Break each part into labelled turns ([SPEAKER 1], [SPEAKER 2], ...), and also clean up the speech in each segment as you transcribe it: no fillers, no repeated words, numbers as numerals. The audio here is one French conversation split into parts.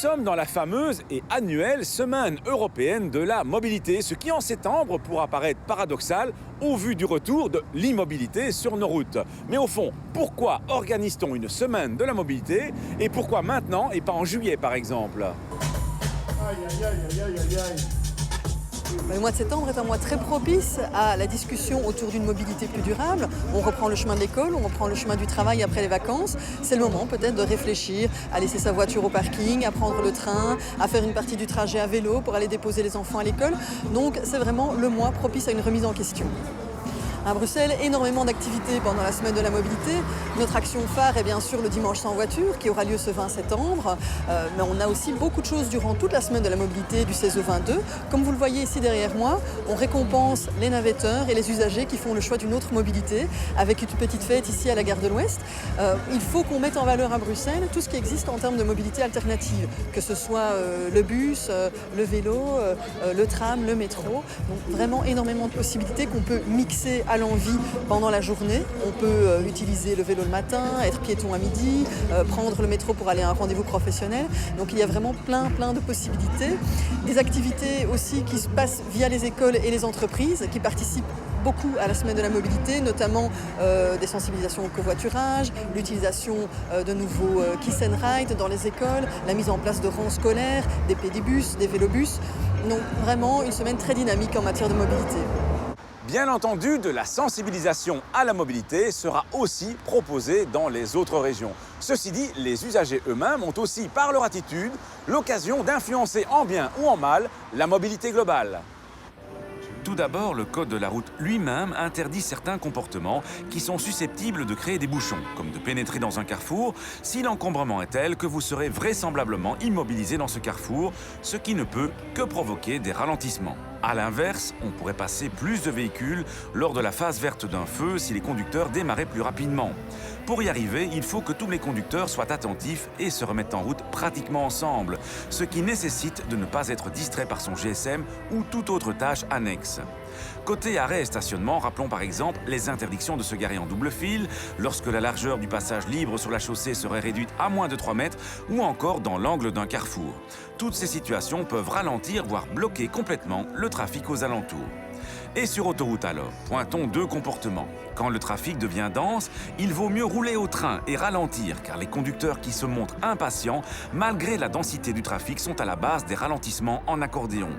[SPEAKER 1] sommes dans la fameuse et annuelle Semaine européenne de la mobilité, ce qui en septembre pourra paraître paradoxal au vu du retour de l'immobilité sur nos routes. Mais au fond, pourquoi organise-t-on une Semaine de la mobilité et pourquoi maintenant et pas en juillet par exemple?
[SPEAKER 2] Aïe, aïe, aïe, aïe, aïe, aïe.
[SPEAKER 3] Le mois de septembre est un mois très propice à la discussion autour d'une mobilité plus durable. On reprend le chemin de l'école, on reprend le chemin du travail après les vacances. C'est le moment peut-être de réfléchir à laisser sa voiture au parking, à prendre le train, à faire une partie du trajet à vélo pour aller déposer les enfants à l'école. Donc c'est vraiment le mois propice à une remise en question. À Bruxelles, énormément d'activités pendant la semaine de la mobilité. Notre action phare est bien sûr le dimanche sans voiture qui aura lieu ce 20 septembre. Mais on a aussi beaucoup de choses durant toute la semaine de la mobilité du 16 au 22. Comme vous le voyez ici derrière moi, on récompense les navetteurs et les usagers qui font le choix d'une autre mobilité avec une petite fête ici à la gare de l'Ouest. Il faut qu'on mette en valeur à Bruxelles tout ce qui existe en termes de mobilité alternative, que ce soit le bus, le vélo, le tram, le métro. Donc vraiment énormément de possibilités qu'on peut mixer à l'envie pendant la journée. On peut utiliser le vélo le matin, être piéton à midi, prendre le métro pour aller à un rendez-vous professionnel. Donc il y a vraiment plein de possibilités. Des activités aussi qui se passent via les écoles et les entreprises qui participent beaucoup à la semaine de la mobilité, notamment des sensibilisations au covoiturage, l'utilisation de nouveaux kiss and ride dans les écoles, la mise en place de rangs scolaires, des pédibus, des vélobus. Donc vraiment une semaine très dynamique en matière de mobilité.
[SPEAKER 1] Bien entendu, de la sensibilisation à la mobilité sera aussi proposée dans les autres régions. Ceci dit, les usagers eux-mêmes ont aussi, par leur attitude, l'occasion d'influencer en bien ou en mal la mobilité globale. Tout d'abord, le code de la route lui-même interdit certains comportements qui sont susceptibles de créer des bouchons, comme de pénétrer dans un carrefour si l'encombrement est tel que vous serez vraisemblablement immobilisé dans ce carrefour, ce qui ne peut que provoquer des ralentissements. A l'inverse, on pourrait passer plus de véhicules lors de la phase verte d'un feu si les conducteurs démarraient plus rapidement. Pour y arriver, il faut que tous les conducteurs soient attentifs et se remettent en route pratiquement ensemble, ce qui nécessite de ne pas être distrait par son GSM ou toute autre tâche annexe. Côté arrêt et stationnement, rappelons par exemple les interdictions de se garer en double file, lorsque la largeur du passage libre sur la chaussée serait réduite à moins de 3 mètres, ou encore dans l'angle d'un carrefour. Toutes ces situations peuvent ralentir, voire bloquer complètement le trafic aux alentours. Et sur autoroute alors, pointons deux comportements. Quand le trafic devient dense, il vaut mieux rouler au train et ralentir, car les conducteurs qui se montrent impatients, malgré la densité du trafic, sont à la base des ralentissements en accordéon.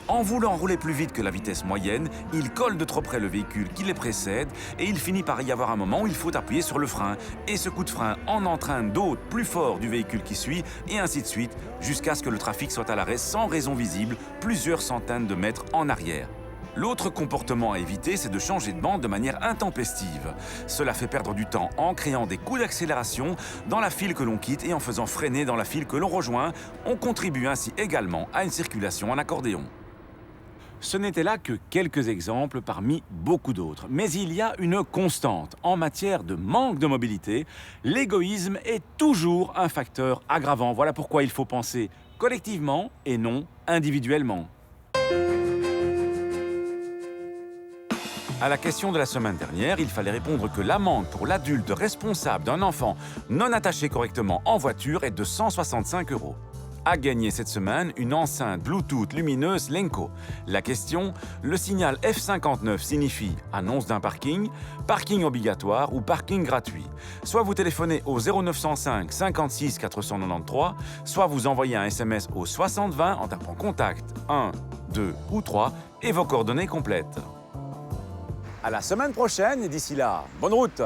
[SPEAKER 1] En voulant rouler plus vite que la vitesse moyenne, ils collent de trop près le véhicule qui les précède et il finit par y avoir un moment où il faut appuyer sur le frein. Et ce coup de frein en entraîne d'autres plus forts du véhicule qui suit, et ainsi de suite, jusqu'à ce que le trafic soit à l'arrêt sans raison visible, plusieurs centaines de mètres en arrière. L'autre comportement à éviter, c'est de changer de bande de manière intempestive. Cela fait perdre du temps en créant des coups d'accélération dans la file que l'on quitte et en faisant freiner dans la file que l'on rejoint. On contribue ainsi également à une circulation en accordéon. Ce n'étaient là que quelques exemples parmi beaucoup d'autres. Mais il y a une constante. En matière de manque de mobilité, l'égoïsme est toujours un facteur aggravant. Voilà pourquoi il faut penser collectivement et non individuellement. À la question de la semaine dernière, il fallait répondre que l'amende pour l'adulte responsable d'un enfant non attaché correctement en voiture est de 165 €. À gagner cette semaine une enceinte Bluetooth lumineuse Lenco. La question, le signal F59 signifie annonce d'un parking, parking obligatoire ou parking gratuit. Soit vous téléphonez au 0905 56 493, soit vous envoyez un SMS au 6020 en tapant contact 1, 2 ou 3 et vos coordonnées complètes. À la semaine prochaine et d'ici là, bonne route!